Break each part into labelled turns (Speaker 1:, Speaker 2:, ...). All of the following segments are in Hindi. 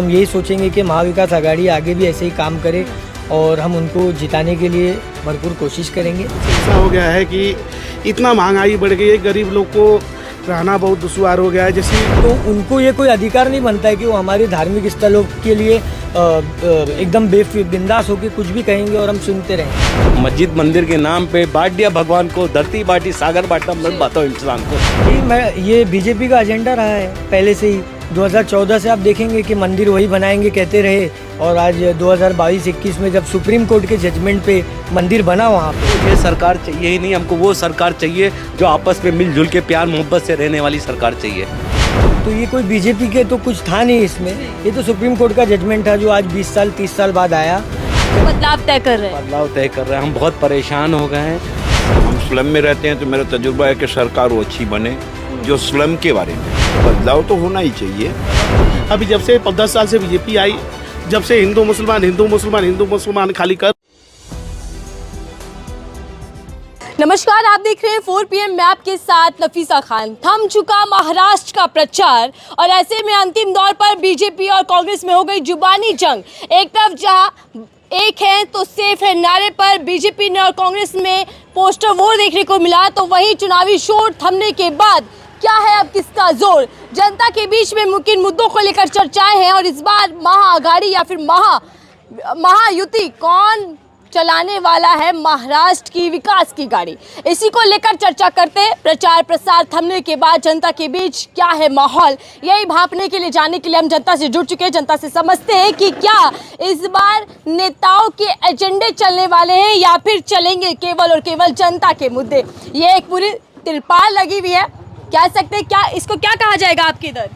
Speaker 1: हम यही सोचेंगे कि महाविकास आघाड़ी आगे भी ऐसे ही काम करे और हम उनको जिताने के लिए भरपूर कोशिश करेंगे।
Speaker 2: ऐसा हो गया है कि इतना महंगाई बढ़ गई है, गरीब लोग को रहना बहुत दुश्वार हो गया है। जैसे
Speaker 1: तो उनको ये कोई अधिकार नहीं बनता है कि वो हमारे धार्मिक स्थलों के लिए एकदम बिंदास होकर कुछ भी कहेंगे और हम सुनते रहेंगे।
Speaker 3: मस्जिद मंदिर के नाम पे बांट दिया भगवान को, धरती बांटी सागर बांटा, मत बांटो इंसान को।
Speaker 1: ये बीजेपी का एजेंडा रहा है पहले से ही। 2014 से आप देखेंगे कि मंदिर वही बनाएंगे कहते रहे और आज 2022-21 में जब सुप्रीम कोर्ट के जजमेंट पे मंदिर बना वहाँ पे।
Speaker 3: ये सरकार चाहिए ही नहीं, हमको वो सरकार चाहिए जो आपस में मिलजुल के प्यार मोहब्बत से रहने वाली सरकार चाहिए।
Speaker 1: तो ये कोई बीजेपी के तो कुछ था नहीं इसमें, ये तो सुप्रीम कोर्ट का जजमेंट था जो आज 20 साल 30 साल बाद आया।
Speaker 4: बदलाव तय कर रहे हैं।
Speaker 3: बदलाव तय कर रहे हैं। हम बहुत परेशान हो गए हैं।
Speaker 5: हम स्लम में रहते हैं तो मेरा तजुर्बा है कि सरकार वो अच्छी बने जो स्लम के बारे में। बदलाव तो होना ही चाहिए।
Speaker 2: अभी जब से 10 साल से बीजेपी आई, जब से हिंदू मुसलमान खाली कर।
Speaker 4: नमस्कार, आप देख रहे हैं 4 PM मैं आपके साथ नफीसा खान। थम चुका महाराष्ट्र का प्रचार और ऐसे में अंतिम दौर पर बीजेपी और कांग्रेस में हो गई जुबानी जंग। एक तरफ जहां एक है तो सेफ है नारे पर बीजेपी ने और कांग्रेस में पोस्टर वोर देखने को मिला, तो वहीं चुनावी शोर थमने के बाद क्या है अब किसका जोर? जनता के बीच में मुमकिन मुद्दों को लेकर चर्चाएं हैं और इस बार महाआघाड़ी या फिर महायुति कौन चलाने वाला है महाराष्ट्र की विकास की गाड़ी, इसी को लेकर चर्चा करते हैं। प्रचार प्रसार थमने के बाद जनता के बीच क्या है माहौल, यही भांपने के लिए जानने के लिए हम जनता से जुड़ चुके हैं। जनता से समझते हैं कि क्या इस बार नेताओं के एजेंडे चलने वाले हैं या फिर चलेंगे केवल और केवल जनता के मुद्दे। ये एक पूरी तिरपाल लगी हुई है, कह सकते हैं क्या इसको क्या कहा जाएगा आपके इधर?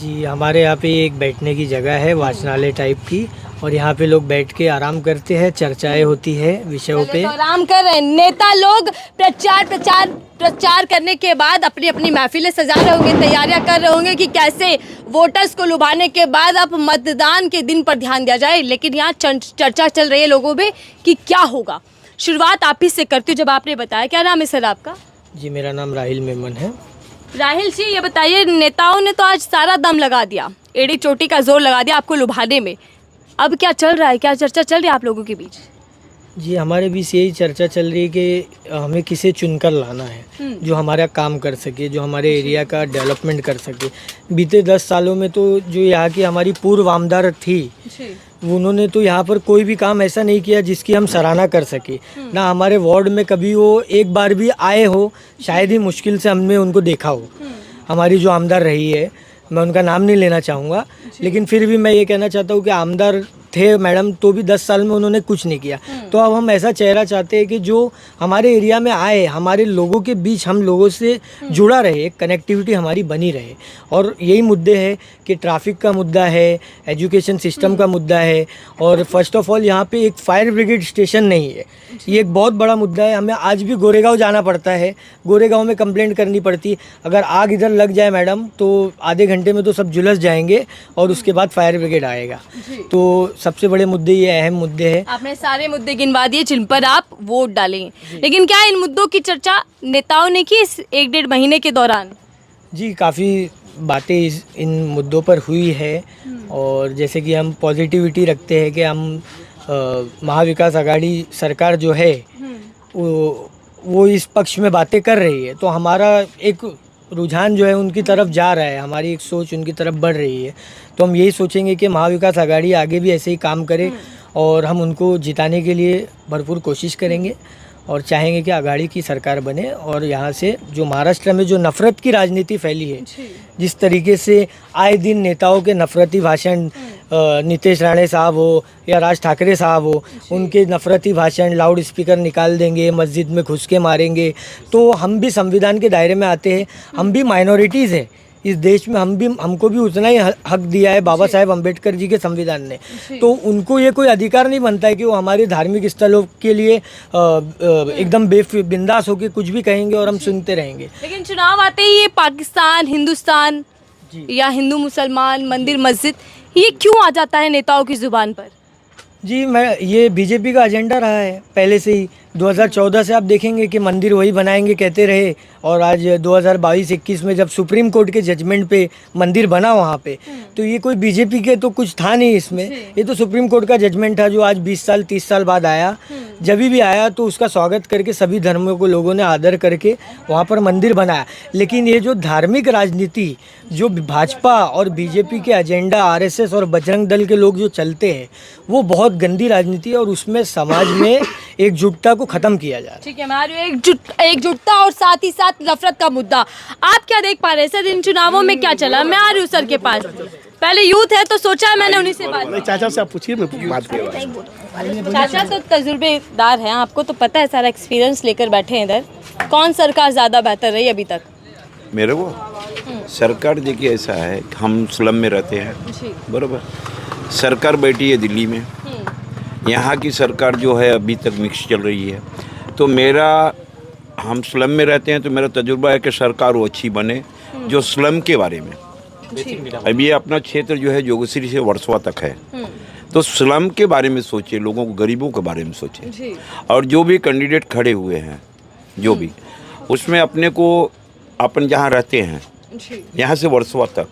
Speaker 1: जी, हमारे यहाँ पे एक बैठने की जगह है, वाचनालय टाइप की, और यहाँ पे लोग बैठ के आराम करते हैं, चर्चाएं होती है विषयों पे।
Speaker 4: तो आराम कर रहे हैं नेता लोग। प्रचार करने के बाद अपनी अपनी महफिलें सजा रहे होंगे, तैयारियां कर रहे होंगे कि कैसे वोटर्स को लुभाने के बाद अब मतदान के दिन पर ध्यान दिया जाए। लेकिन यहाँ चर्चा चल रही है लोगों में कि क्या होगा। शुरुआत आप ही से करती हूँ, जब आपने बताया। क्या नाम है सर आपका?
Speaker 1: जी, मेरा नाम राहिल मेमन है।
Speaker 4: राहिल जी, ये बताइए, नेताओं ने तो आज सारा दम लगा दिया, एड़ी चोटी का जोर लगा दिया आपको लुभाने में। अब क्या चल रहा है, क्या चर्चा चल रही है आप लोगों के बीच?
Speaker 1: जी, हमारे बीच यही चर्चा चल रही है कि हमें किसे चुनकर लाना है जो हमारा काम कर सके, जो हमारे एरिया का डेवलपमेंट कर सके। बीते 10 सालों में तो जो यहाँ की हमारी पूर्व आमदार थी, उन्होंने तो यहाँ पर कोई भी काम ऐसा नहीं किया जिसकी हम सराहना कर सके। ना हमारे वार्ड में कभी वो एक बार भी आए हो, शायद ही मुश्किल से हमने उनको देखा हो। हमारी जो आमदार रही है, मैं उनका नाम नहीं लेना चाहूँगा, लेकिन फिर भी मैं ये कहना चाहता हूँ कि आमदार थे मैडम, तो भी 10 साल में उन्होंने कुछ नहीं किया। तो अब हम ऐसा चेहरा चाहते हैं कि जो हमारे एरिया में आए, हमारे लोगों के बीच हम लोगों से जुड़ा रहे, एक कनेक्टिविटी हमारी बनी रहे। और यही मुद्दे हैं कि ट्रैफिक का मुद्दा है, एजुकेशन सिस्टम का मुद्दा है, और फर्स्ट ऑफ ऑल यहाँ पे एक फायर ब्रिगेड स्टेशन नहीं है। ये एक बहुत बड़ा मुद्दा है। हमें आज भी गोरेगांव जाना पड़ता है, गोरेगांव में कंप्लेंट करनी पड़ती। अगर आग इधर लग जाए मैडम तो आधे घंटे में तो सब झुलस जाएंगे और उसके बाद फायर ब्रिगेड आएगा। तो सबसे बड़े मुद्दे ये अहम मुद्दे हैं। आपने सारे मुद्दे
Speaker 4: गिनवा दिए जिन पर आप वोट डालेंगे, लेकिन क्या इन मुद्दों की चर्चा नेताओं ने की इस 1-1.5 महीने के दौरान?
Speaker 1: जी, काफ़ी बातें इन मुद्दों पर हुई है, और जैसे कि हम पॉजिटिविटी रखते हैं कि हम महाविकास आघाड़ी सरकार जो है वो इस पक्ष में बातें कर रही है, तो हमारा एक रुझान जो है उनकी तरफ जा रहा है, हमारी एक सोच उनकी तरफ बढ़ रही है। तो हम यही सोचेंगे कि महाविकास आघाड़ी आगे भी ऐसे ही काम करे और हम उनको जिताने के लिए भरपूर कोशिश करेंगे और चाहेंगे कि आघाड़ी की सरकार बने। और यहाँ से जो महाराष्ट्र में जो नफ़रत की राजनीति फैली है, जिस तरीके से आए दिन नेताओं के नफ़रती भाषण, नीतीश राणे साहब हो या राज ठाकरे साहब हो, उनके नफ़रती भाषण लाउड स्पीकर निकाल देंगे, मस्जिद में घुस के मारेंगे। तो हम भी संविधान के दायरे में आते हैं, हम भी माइनॉरिटीज़ हैं इस देश में, हमको भी उतना ही हक दिया है बाबा साहेब अम्बेडकर जी के संविधान ने। तो उनको ये कोई अधिकार नहीं बनता है कि वो हमारे धार्मिक स्थलों के लिए एकदम बिंदास होकर कुछ भी कहेंगे और हम सुनते रहेंगे।
Speaker 4: लेकिन चुनाव आते ही ये पाकिस्तान, हिंदुस्तान या हिंदू मुसलमान, मंदिर मस्जिद, ये क्यों आ जाता है नेताओं की जुबान पर?
Speaker 1: जी, ये बीजेपी का एजेंडा रहा है पहले से ही। 2014 से आप देखेंगे कि मंदिर वही बनाएंगे कहते रहे, और आज 2022-21 में जब सुप्रीम कोर्ट के जजमेंट पे मंदिर बना वहाँ पे, तो ये कोई बीजेपी के तो कुछ था नहीं इसमें, ये तो सुप्रीम कोर्ट का जजमेंट था जो आज 20 साल 30 साल बाद आया। जब भी आया तो उसका स्वागत करके सभी धर्मों को लोगों ने आदर करके वहाँ पर मंदिर बनाया। लेकिन ये जो धार्मिक राजनीति जो भाजपा और बीजेपी के एजेंडा, आरएसएस और बजरंग दल के लोग जो चलते हैं, वो बहुत गंदी राजनीति है और उसमें समाज में एकजुटता को खत्म किया जा रहा है।
Speaker 4: ठीक है, मैं आ रही हूँ एकजुटता और साथ ही साथ नफरत का मुद्दा। आप क्या देख पा रहे हैं सर, इन चुनावों में क्या चला? मैं आ रही हूँ सर के पास। पहले यूथ है तो सोचा है मैंने उन्हीं से बात।
Speaker 2: चाचा से आप पूछिए, मैं बात करूँगा।
Speaker 4: चाचा तो तजुर्बेदार हैं, आपको तो पता है, सारा एक्सपीरियंस लेकर बैठे हैं इधर। कौन सरकार ज़्यादा बेहतर रही अभी तक?
Speaker 5: मेरे को सरकार देखिए ऐसा है, हम स्लम में रहते हैं, बराबर। सरकार बैठी है दिल्ली में, यहाँ की सरकार जो है अभी तक मिक्स चल रही है। तो हम स्लम में रहते हैं तो मेरा तजुर्बा है कि सरकार वो अच्छी बने जो स्लम के बारे में। अभी ये अपना क्षेत्र जो है जोगश्री से वर्सोवा तक है, तो स्लम के बारे में सोचे, लोगों को, गरीबों के बारे में सोचे। और जो भी कैंडिडेट खड़े हुए हैं, जो भी उसमें अपने को, अपन जहाँ रहते हैं यहाँ से वर्सोवा तक,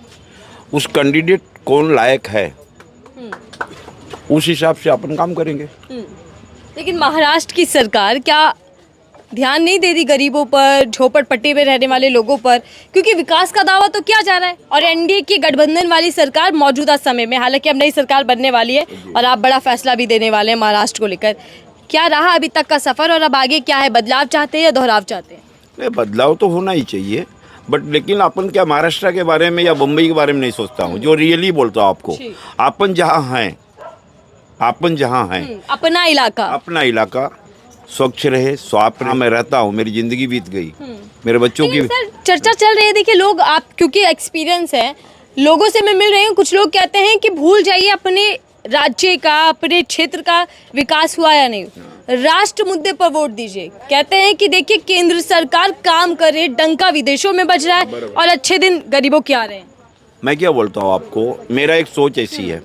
Speaker 5: उस कैंडिडेट कौन लायक है, उस हिसाब से अपन काम करेंगे।
Speaker 4: लेकिन महाराष्ट्र की सरकार क्या ध्यान नहीं दे रही गरीबों पर, झोपड़पट्टी में रहने वाले लोगों पर? क्योंकि विकास का दावा तो किया जा रहा है, और एनडीए की गठबंधन वाली सरकार मौजूदा समय में, हालांकि अब नई सरकार बनने वाली है और आप बड़ा फैसला भी देने वाले हैं महाराष्ट्र को लेकर, क्या रहा अभी तक का सफर और अब आगे क्या है? बदलाव चाहते हैं या दोहराव चाहते हैं?
Speaker 5: नहीं, बदलाव तो होना ही चाहिए, बट लेकिन अपन क्या महाराष्ट्र के बारे में या मुंबई के बारे में नहीं सोचता हूँ, जो रियली बोलता हूँ आपको। अपन जहाँ हैं,
Speaker 4: अपना
Speaker 5: इलाका स्वच्छ रहे, स्वाप रहे। मैं रहता हूँ, मेरी जिंदगी बीत गई, मेरे बच्चों की।
Speaker 4: सर चर्चा चल रही है, देखिए लोग, आप क्योंकि एक्सपीरियंस है, लोगों से मैं मिल रही हूँ, कुछ लोग कहते हैं कि भूल जाइए अपने राज्य का, अपने क्षेत्र का विकास हुआ या नहीं, राष्ट्र मुद्दे पर वोट दीजिए। कहते हैं कि देखिए केंद्र सरकार काम कर रही है, डंका विदेशों में बज रहा है और अच्छे दिन गरीबों के आ रहे हैं।
Speaker 5: मैं क्या बोलता हूँ आपको, मेरा एक सोच ऐसी है,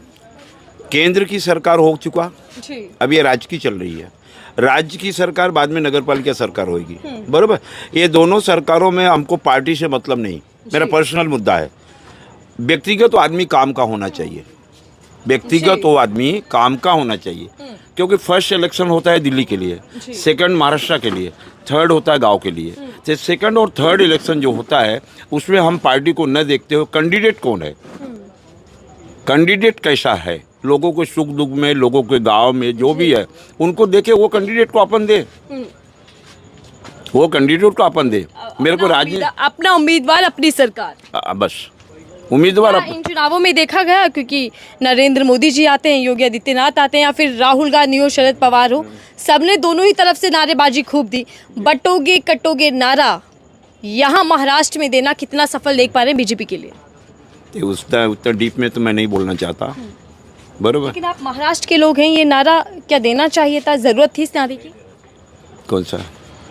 Speaker 5: केंद्र की सरकार हो चुका, अब ये राज्य की चल रही है। राज्य की सरकार बाद में नगर पालिका सरकार होगी, बराबर। ये दोनों सरकारों में हमको पार्टी से मतलब नहीं, मेरा पर्सनल मुद्दा है। व्यक्तिगत तो आदमी काम का होना चाहिए, व्यक्तिगत तो आदमी काम का होना चाहिए, क्योंकि फर्स्ट इलेक्शन होता है दिल्ली के लिए, सेकंड महाराष्ट्र के लिए, थर्ड होता है गांव के लिए। तो सेकंड और थर्ड इलेक्शन जो होता है उसमें हम पार्टी को न देखते हो, कैंडिडेट कौन है, कैंडिडेट कैसा है, लोगों को सुख दुख में, लोगों के गांव में जो भी है उनको देखे, वो कैंडिडेट को अपन दे, वो कैंडिडेट को अपन दे। मेरे को
Speaker 4: अपना उम्मीदवार, अपनी सरकार,
Speaker 5: बस उम्मीदवार।
Speaker 4: इन चुनावों में देखा गया, क्योंकि नरेंद्र मोदी जी आते हैं, योगी आदित्यनाथ आते हैं, या फिर राहुल गांधी हो, शरद पवार हो, सबने दोनों ही तरफ से नारेबाजी खूब दी। बटोगे कटोगे नारा यहाँ महाराष्ट्र में देना कितना सफल देख पा रहे हैं बीजेपी के लिए?
Speaker 5: उतना डीप में तो मैं नहीं बोलना चाहता, बरोबर।
Speaker 4: लेकिन आप महाराष्ट्र के लोग हैं, ये नारा क्या देना चाहिए था, जरूरत थी इस नारे की?
Speaker 5: कौन सा?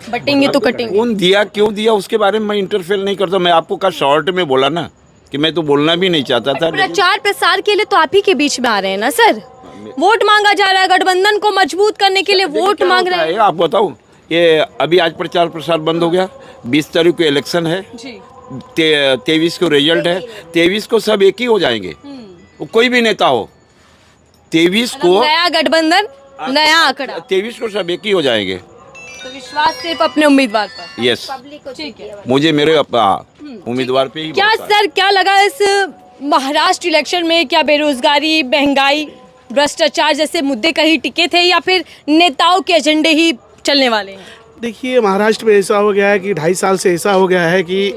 Speaker 4: बटेंगे तो कटेंगे।
Speaker 5: कौन दिया, क्यों दिया, उसके बारे में मैं इंटरफेयर नहीं करता। मैं आपको का शॉर्ट में बोला ना कि मैं तो बोलना भी नहीं चाहता था।
Speaker 4: प्रचार प्रसार के लिए तो आप ही के बीच में आ रहे हैं ना सर, वोट मांगा जा रहा है, गठबंधन को मजबूत करने के लिए वोट मांग रहे हैं।
Speaker 5: आप बताओ, ये अभी आज प्रचार प्रसार बंद हो गया, 20 तारीख को इलेक्शन है, 23 को रिजल्ट है, 23 को सब एक ही हो जाएंगे, कोई भी नेता हो। 23 को
Speaker 4: नया गठबंधन, नया आंकड़ा,
Speaker 5: 23 को सब एक ही हो जाएंगे।
Speaker 4: तो विश्वास सिर्फ अपने उम्मीदवार पर।
Speaker 5: यस,
Speaker 4: ठीक है,
Speaker 5: मुझे मेरे उम्मीदवार पे ही।
Speaker 4: क्या सर, क्या लगा इस महाराष्ट्र इलेक्शन में? क्या बेरोजगारी, महंगाई, भ्रष्टाचार जैसे मुद्दे कहीं टिके थे, या फिर नेताओं के एजेंडे ही चलने वाले हैं?
Speaker 2: देखिए, महाराष्ट्र में ऐसा हो गया है कि 2.5 साल से ऐसा हो गया है कि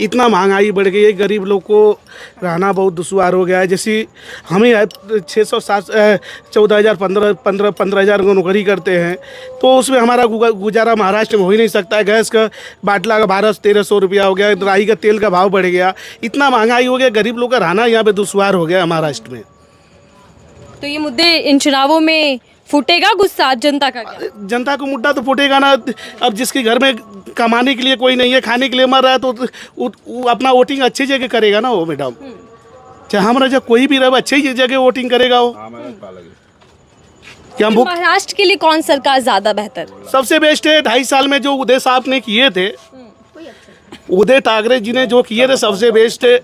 Speaker 2: इतना महंगाई बढ़ गई है, गरीब लोग को रहना बहुत दुश्वार हो गया है। जैसे हमें 14,000 15,000 को नौकरी करते हैं, तो उसमें हमारा गुजारा महाराष्ट्र में हो ही नहीं सकता है। गैस का बाटला का 1200-1300 रुपया हो गया, राई का तेल का भाव बढ़ गया, इतना महंगाई हो गया, गरीब लोग का रहना यहाँ पे दुश्वार हो गया महाराष्ट्र में।
Speaker 4: तो ये मुद्दे इन चुनावों में फूटेगा गुस्सा जनता का? क्या
Speaker 2: जनता को मुद्दा तो फूटेगा ना। अब जिसके घर में कमाने के लिए कोई नहीं है, खाने के लिए मर रहा है, तो वो अपना वोटिंग अच्छी जगह करेगा ना वो मैडम। चाहे हमारा जब कोई भी रहे अच्छी जगह वोटिंग करेगा वो। कि हम
Speaker 4: महाराष्ट्र के लिए कौन सरकार ज्यादा बेहतर?
Speaker 2: सबसे बेस्ट है 2.5 साल में जो उदय साहब ने किए थे, उदय ठाकरे जी ने जो किए थे सबसे बेस्ट है।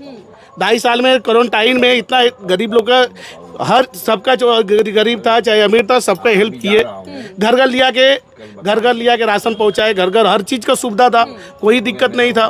Speaker 2: 2.5 साल में क्वारंटाइन में इतना गरीब लोग का हर सबका जो गरीब था चाहे अमीर था सबका हेल्प किए, घर घर लिया के राशन पहुंचाए, घर घर हर चीज़ का सुविधा था, कोई दिक्कत नहीं था।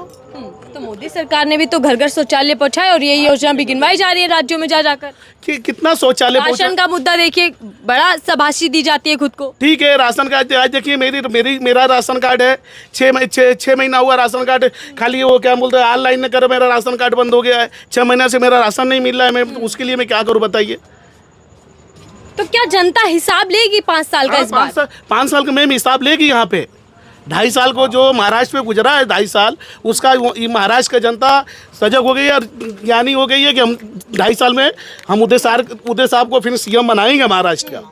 Speaker 4: तो मोदी सरकार ने भी तो घर घर शौचालय पहुंचाए और ये योजना भी गिनवाई जा रही है राज्यों में जा जाकर।
Speaker 2: कि कितना शौचालय
Speaker 4: राशन का मुद्दा देखिए, बड़ा शाबाशी दी जाती है खुद को।
Speaker 2: ठीक है, राशन कार्ड आज देखिए मेरा राशन कार्ड है, 6 महीना हुआ राशन कार्ड, खाली वो क्या बोलते हैं ऑनलाइन करो, मेरा राशन कार्ड बंद हो गया है, 6 महीने से मेरा राशन नहीं मिल रहा है, मैं उसके लिए मैं क्या करूँ बताइए।
Speaker 4: तो क्या जनता हिसाब लेगी 5 साल का इस बार?
Speaker 2: 5 साल का मैम हिसाब लेगी यहाँ पे। 2.5 साल को जो महाराष्ट्र में गुजरा है 2.5 साल, उसका महाराष्ट्र का जनता सजग हो गई है और ज्ञानी हो गई है कि हम 2.5 साल में हम उदय साहब को फिर सीएम बनाएंगे महाराष्ट्र का।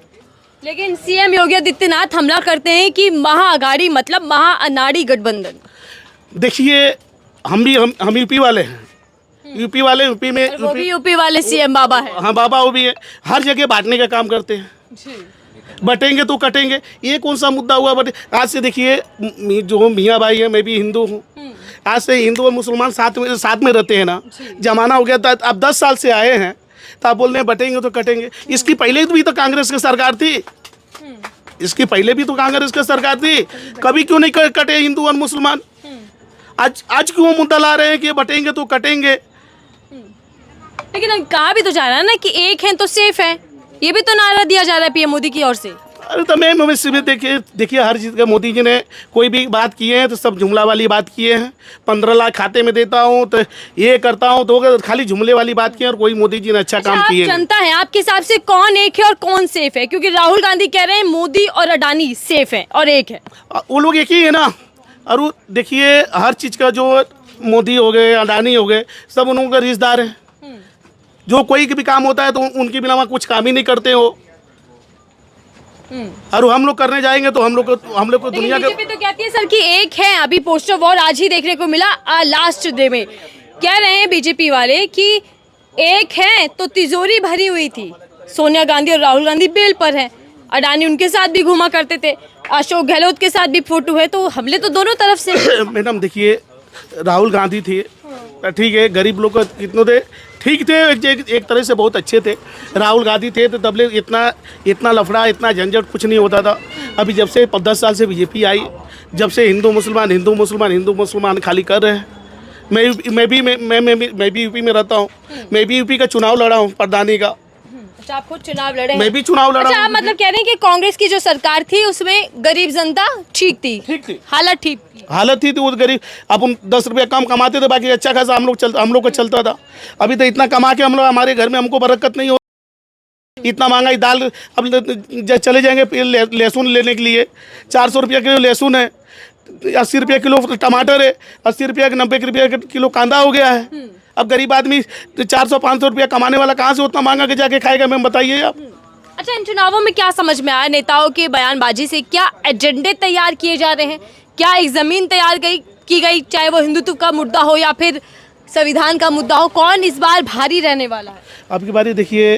Speaker 4: लेकिन सीएम योगी आदित्यनाथ हमला करते हैं कि महाअघाड़ी मतलब महाअनाड़ी गठबंधन।
Speaker 2: देखिए हम यूपी वाले हैं, यूपी में
Speaker 4: वो भी यूपी वाले सीएम बाबा है।
Speaker 2: हाँ बाबा वो भी है, हर जगह बांटने का काम करते हैं, बटेंगे तो कटेंगे। ये कौन सा मुद्दा हुआ बटे? आज से देखिए जो मियाँ भाई है, मैं भी हिंदू हूँ, आज से हिंदू और मुसलमान साथ में रहते हैं ना, जमाना हो गया था। अब 10 साल से आए हैं तो आप बोल रहे हैं बटेंगे तो कटेंगे। इसकी पहले भी तो कांग्रेस की सरकार थी, इसकी पहले भी तो कांग्रेस की सरकार थी, कभी क्यों नहीं कटे हिंदू और मुसलमान? आज क्यों मुद्दा ला रहे हैं कि बटेंगे तो कटेंगे?
Speaker 4: लेकिन कहा भी तो जा रहा है ना कि एक है तो सेफ है, ये भी तो नारा दिया जा रहा है पीएम मोदी की ओर से।
Speaker 2: अरे तो मैम भविष्य में देखिए हर चीज़ का मोदी जी ने कोई भी बात किए हैं तो सब जुमला वाली बात किए हैं। 15 लाख खाते में देता हूँ तो ये करता हूँ, तो खाली जुमले वाली बात की है और कोई मोदी जी ने अच्छा काम किए।
Speaker 4: जनता है आपके हिसाब से कौन एक है और कौन सेफ है? क्योंकि राहुल गांधी कह रहे हैं मोदी और अडानी सेफ है और एक है,
Speaker 2: वो लोग एक ही है ना। और वो देखिए हर चीज़ का जो मोदी हो गए अडानी हो गए सब उन लोगों का रिश्तेदार है, जो कोई भी काम होता है तो उनके बिना कुछ काम ही नहीं करते हो। और हम लोग करने जाएंगे तो हम लोग को दुनिया के
Speaker 4: तो कहती है सर कि एक है। अभी पोस्टर वॉर आज ही देखने को मिला, लास्ट डे में कह रहे हैं बीजेपी वाले कि एक है तो तिजोरी भरी हुई थी। सोनिया गांधी और राहुल गांधी बेल पर हैं, अडानी उनके साथ भी घूमा करते थे, अशोक गहलोत के साथ भी फोटो है, तो हमले तो दोनों तरफ से।
Speaker 2: मैडम देखिए राहुल गांधी थे, ठीक है, गरीब लोग कितने थे, ठीक थे, एक तरह से बहुत अच्छे थे। राहुल गांधी थे तो तबले इतना लफड़ा इतना झंझट कुछ नहीं होता था। अभी जब से 10 साल से बीजेपी आई, जब से हिंदू मुसलमान खाली कर रहे हैं। मैं भी यूपी में रहता हूँ, मैं भी यूपी का चुनाव लड़ा हूँ प्रधानी का।
Speaker 4: अच्छा, आप खुद चुनाव लड़े? मैं
Speaker 2: भी चुनाव लड़ा।
Speaker 4: अच्छा, आप मतलब कह रहे हैं कि कांग्रेस की जो सरकार थी उसमें गरीब जनता ठीक थी, हालत थी तो वो गरीब अपन 10 रुपया कम कमाते थे, बाकी अच्छा खासा हम लोग को चलता था। अभी तो इतना कमा के हम लोग हमारे घर में हमको बरकत नहीं हो, इतना महंगाई दाल। अब चले जाएंगे लहसुन लेने के लिए, 400 रुपया किलो लहसुन है, 80 रुपया किलो टमाटर है, 80 रुपया 90 रुपया किलो कांदा हो गया है। अब गरीब आदमी 400-500 रुपया कमाने वाला कहाँ से उतना महंगा के जाके खाएगा? मैम बताइए आप। अच्छा, इन चुनावों में क्या समझ में आया? नेताओं के बयानबाजी से क्या एजेंडे तैयार किए जा रहे हैं? क्या एक जमीन तैयार की गई, चाहे वो हिंदुत्व का मुद्दा हो या फिर संविधान का मुद्दा हो? कौन इस बार भारी रहने वाला है?
Speaker 2: आपकी बात देखिए,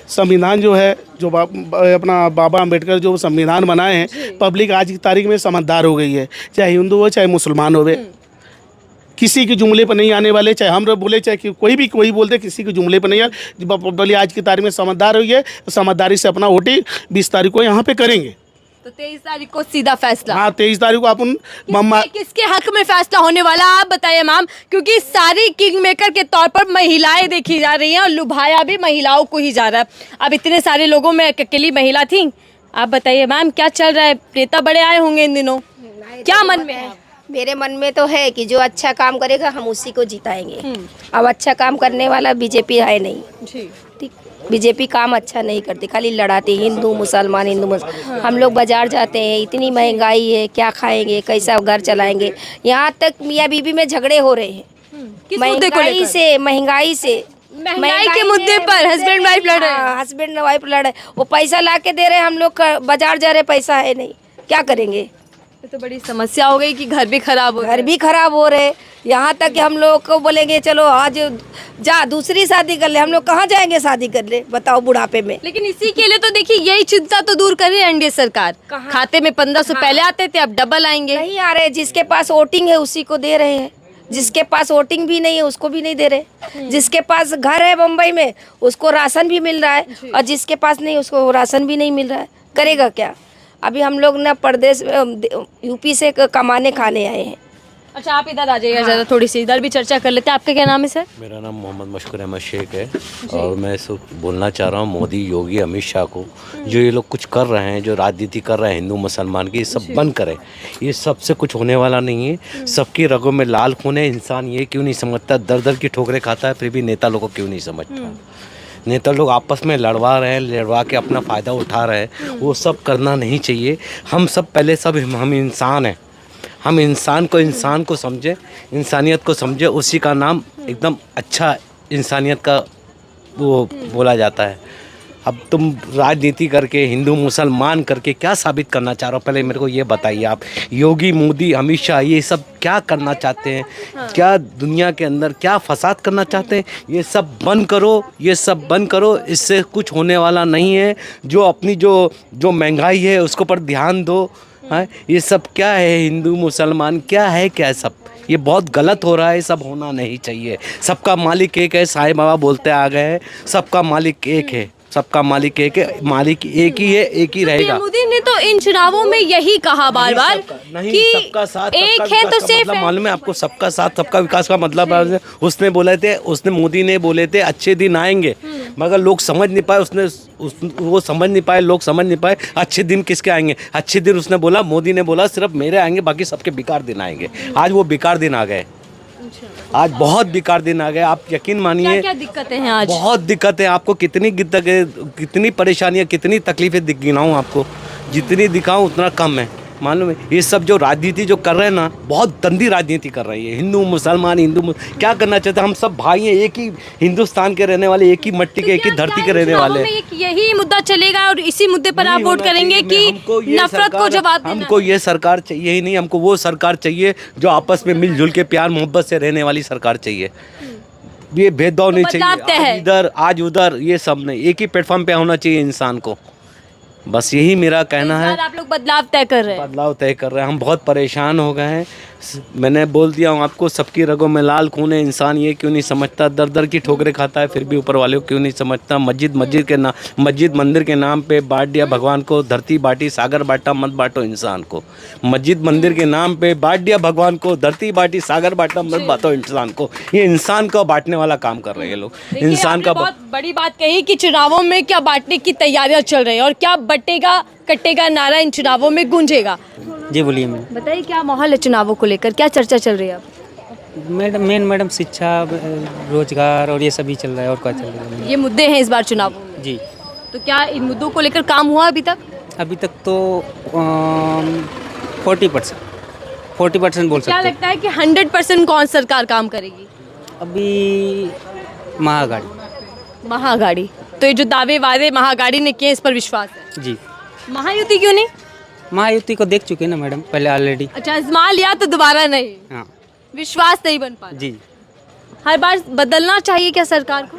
Speaker 2: संविधान जो है जो अपना बाबा अम्बेडकर जो संविधान बनाए हैं, पब्लिक आज की तारीख में समझदार हो गई है, चाहे हिंदू हो चाहे मुसलमान हो, किसी के जुमले पर नहीं आने वाले, चाहे हम बोले चाहे कोई बोलते, किसी के जुमले पर नहीं आए। बोले आज की तारीख में समझदार हुई है, समझदारी से अपना वोटिंग 20 तारीख को यहाँ पे करेंगे।
Speaker 4: तो 23 तारीख को सीधा फैसला?
Speaker 2: हाँ, 23 तारीख को अपन
Speaker 4: किसके हक में फैसला होने वाला आप बताइए मैम, क्योंकि सारी किंग मेकर के तौर पर महिलाएं देखी जा रही हैं और लुभाया भी महिलाओं को ही जा रहा है। अब इतने सारे लोगों में अकेली महिला थी, आप बताइए मैम क्या चल रहा है? नेता बड़े आए होंगे इन दिनों, क्या मन में है?
Speaker 6: मेरे मन में तो है कि जो अच्छा काम करेगा हम उसी को जिताएंगे। अब अच्छा काम करने वाला बीजेपी है नहीं, ठीक, बीजेपी काम अच्छा नहीं करती, खाली लड़ाती हिंदू मुसलमान। हम लोग बाजार जाते हैं, इतनी महंगाई है, क्या खाएंगे, कैसा घर चलाएंगे? यहाँ तक मियाँ बीवी में झगड़े हो रहे हैं महंगाई से
Speaker 4: के मुद्दे पर हस्बैंड वाइफ लड़ रहे हैं।
Speaker 6: वो पैसा ला के दे रहे हैं, हम लोग बाजार जा रहे, पैसा है नहीं, क्या करेंगे?
Speaker 4: ये तो बड़ी समस्या हो गई कि घर भी खराब हो
Speaker 6: घर भी खराब हो रहे। यहाँ तक कि हम लोग को बोलेंगे चलो आज जा दूसरी शादी कर ले, हम लोग कहाँ जाएंगे शादी कर ले बताओ बुढ़ापे में।
Speaker 4: लेकिन इसी के लिए तो देखिए यही चिंता तो दूर कर रही है एनडीए सरकार। खाते में 1500 पहले आते थे, अब डबल आएंगे।
Speaker 6: नहीं आ रहे, जिसके पास वोटिंग है उसी को दे रहे हैं, जिसके पास वोटिंग भी नहीं है उसको भी नहीं दे रहे। जिसके पास घर है मुंबई में उसको राशन भी मिल रहा है और जिसके पास नहीं उसको राशन भी नहीं मिल रहा है। करेगा क्या? अभी हम लोग ना प्रदेश यूपी से कमाने खाने आए हैं।
Speaker 4: अच्छा आप इधर आ जाइएगा जरा, थोड़ी सी इधर भी चर्चा कर लेते हैं। आपका क्या नाम है सर?
Speaker 3: मेरा नाम मोहम्मद मशकूर अहमद शेख है और मैं बोलना चाह रहा हूँ मोदी, योगी, अमित शाह को, जो ये लोग कुछ कर रहे हैं, जो राजनीति कर रहे हैं हिंदू मुसलमान की, ये सब बंद करें। ये सबसे कुछ होने वाला नहीं है। सबकी रगों में लाल खून है। इंसान ये क्यों नहीं समझता, दर दर की ठोकरें खाता है, फिर भी नेता लोगों को क्यों नहीं समझता। नेता लोग आपस में लड़वा रहे हैं, लड़वा के अपना फ़ायदा उठा रहे हैं। वो सब करना नहीं चाहिए। हम सब पहले सब हम इंसान हैं। हम इंसान को समझे, इंसानियत को समझे, उसी का नाम एकदम अच्छा इंसानियत का वो बोला जाता है। अब तुम राजनीति करके हिंदू मुसलमान करके क्या साबित करना चाह रहे हो? पहले मेरे को ये बताइए आप। योगी, मोदी, अमित शाह ये सब क्या करना चाहते हैं? क्या दुनिया के अंदर क्या फसाद करना चाहते हैं? ये सब बंद करो, ये सब बंद करो। इससे कुछ होने वाला नहीं है। जो अपनी जो महंगाई है उसके ऊपर ध्यान दो। हाँ, ये सब क्या है? हिंदू मुसलमान क्या है? क्या सब ये बहुत गलत हो रहा है। सब होना नहीं चाहिए। सबका मालिक एक है, साईं बाबा बोलते आ गए हैं। सबका मालिक एक है, सबका मालिक एक है, मालिक एक ही है, एक ही रहेगा।
Speaker 4: मोदी ने तो इन चुनावों में यही कहा बार बार कि
Speaker 3: सबका साथ,
Speaker 4: एक है तो सेफ है।
Speaker 3: मालूम है आपको सबका साथ सबका विकास का मतलब? उसने मोदी ने बोले थे अच्छे दिन आएंगे, मगर लोग समझ नहीं पाए। वो समझ नहीं पाए, लोग समझ नहीं पाए अच्छे दिन किसके आएंगे। अच्छे दिन उसने बोला, मोदी ने बोला सिर्फ मेरे आएंगे, बाकी सबके बेकार दिन आएंगे। आज वो बेकार दिन आ गए। आज बहुत बेकार दिन आ गए। आप यकीन मानिए,
Speaker 4: क्या दिक्कतें हैं आज?
Speaker 3: बहुत दिक्कत है। आपको कितनी परेशानियां, कितनी तकलीफें गिनाऊं आपको? जितनी दिखाऊं उतना कम है। मालूम है ये सब जो राजनीति जो कर रहे हैं ना, बहुत गंदी राजनीति कर रही है। हिंदू मुसलमान, क्या करना चाहते हैं? हम सब भाई हैं, एक ही हिंदुस्तान के रहने वाले, एक ही मट्टी के, एक ही धरती के रहने वाले।
Speaker 4: यही मुद्दा चलेगा और इसी मुद्दे पर आप वोट करेंगे कि नफरत को जवाब देना?
Speaker 3: हमको ये सरकार चाहिए ही नहीं। हमको वो सरकार चाहिए जो आपस में मिलजुल के प्यार मोहब्बत से रहने वाली सरकार चाहिए। ये भेदभाव नहीं चाहिए, आज इधर आज उधर, ये सब नहीं। एक ही प्लेटफॉर्म पे होना चाहिए इंसान को। बस यही मेरा कहना है।
Speaker 4: आप लोग बदलाव तय कर रहे हैं?
Speaker 3: बदलाव तय कर रहे हैं। हम बहुत परेशान हो गए हैं। मैंने बोल दिया हूँ आपको, सबकी रगों में लाल खून है। इंसान ये क्यों नहीं समझता, दर दर की ठोकरें खाता है, फिर भी ऊपर वाले को क्यों नहीं समझता। मस्जिद मंदिर के नाम पे बांट दिया भगवान को। धरती बांटी सागर बांटा, मत बांटो इंसान को। मस्जिद मंदिर के नाम पे बांट दिया भगवान को। धरती बांटी सागर बांटा, मत बांटो इंसान को। ये इंसान को बांटने वाला काम कर रहे हैं लोग। इंसान का
Speaker 4: बहुत बड़ी बात कही कि चुनावों में क्या बांटने की तैयारियां चल रही है और क्या बटेगा कटेगा नारा इन चुनावों में गूंजेगा।
Speaker 7: जी बोलिए मैम।
Speaker 4: बताइए क्या माहौल है चुनावों को लेकर, क्या चर्चा चल रही है अब?
Speaker 7: मैडम शिक्षा, रोजगार और ये सभी चल रहा है। और क्या चल रहा है?
Speaker 4: ये मुद्दे हैं इस बार चुनावों में।
Speaker 7: जी।
Speaker 4: तो क्या इन मुद्दों को लेकर काम हुआ अभी तक?
Speaker 7: अभी तक तो 40% बोल सकते
Speaker 4: क्या
Speaker 7: हैं।
Speaker 4: लगता है कि 100% कौन सरकार काम करेगी?
Speaker 7: अभी
Speaker 4: महाअघाड़ी। तो ये जो दावे वादे महाअघाड़ी ने किए, इस पर विश्वास है?
Speaker 7: जी।
Speaker 4: महायुति क्यों नहीं?
Speaker 7: महायुति को देख चुके हैं ना मैडम पहले ऑलरेडी।
Speaker 4: अच्छा, आजमा लिया तो दोबारा नहीं?
Speaker 7: हाँ।
Speaker 4: विश्वास नहीं बन पाता?
Speaker 7: जी।
Speaker 4: हर बार बदलना चाहिए क्या सरकार को?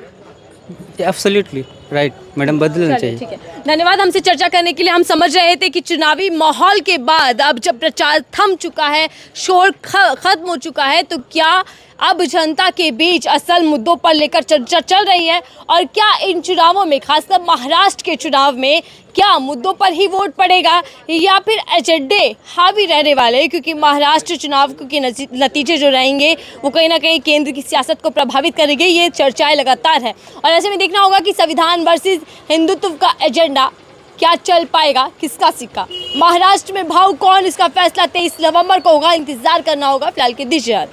Speaker 7: एब्सोल्युटली राइट मैडम, बदलना चाहिए।
Speaker 4: ठीक है, धन्यवाद हमसे चर्चा करने के लिए। हम समझ रहे थे कि चुनावी माहौल के बाद अब जब प्रचार थम चुका है, शोर खत्म हो चुका है, तो क्या अब जनता के बीच असल मुद्दों पर लेकर चर्चा चल रही है और क्या इन चुनावों में, खासकर महाराष्ट्र के चुनाव में, क्या मुद्दों पर ही वोट पड़ेगा या फिर एजेंडे हावी रहने वाले? क्योंकि महाराष्ट्र चुनाव के नतीजे जो रहेंगे वो कहीं ना कहीं केंद्र की सियासत को प्रभावित करेंगे। ये चर्चाएं लगातार है और ऐसे में देखना होगा कि संविधान वर्सेस हिंदुत्व का एजेंडा क्या चल पाएगा, किसका सिक्का महाराष्ट्र में भाव कौन, इसका फैसला 23 नवंबर को होगा। इंतजार करना होगा। फिलहाल के दीजिए।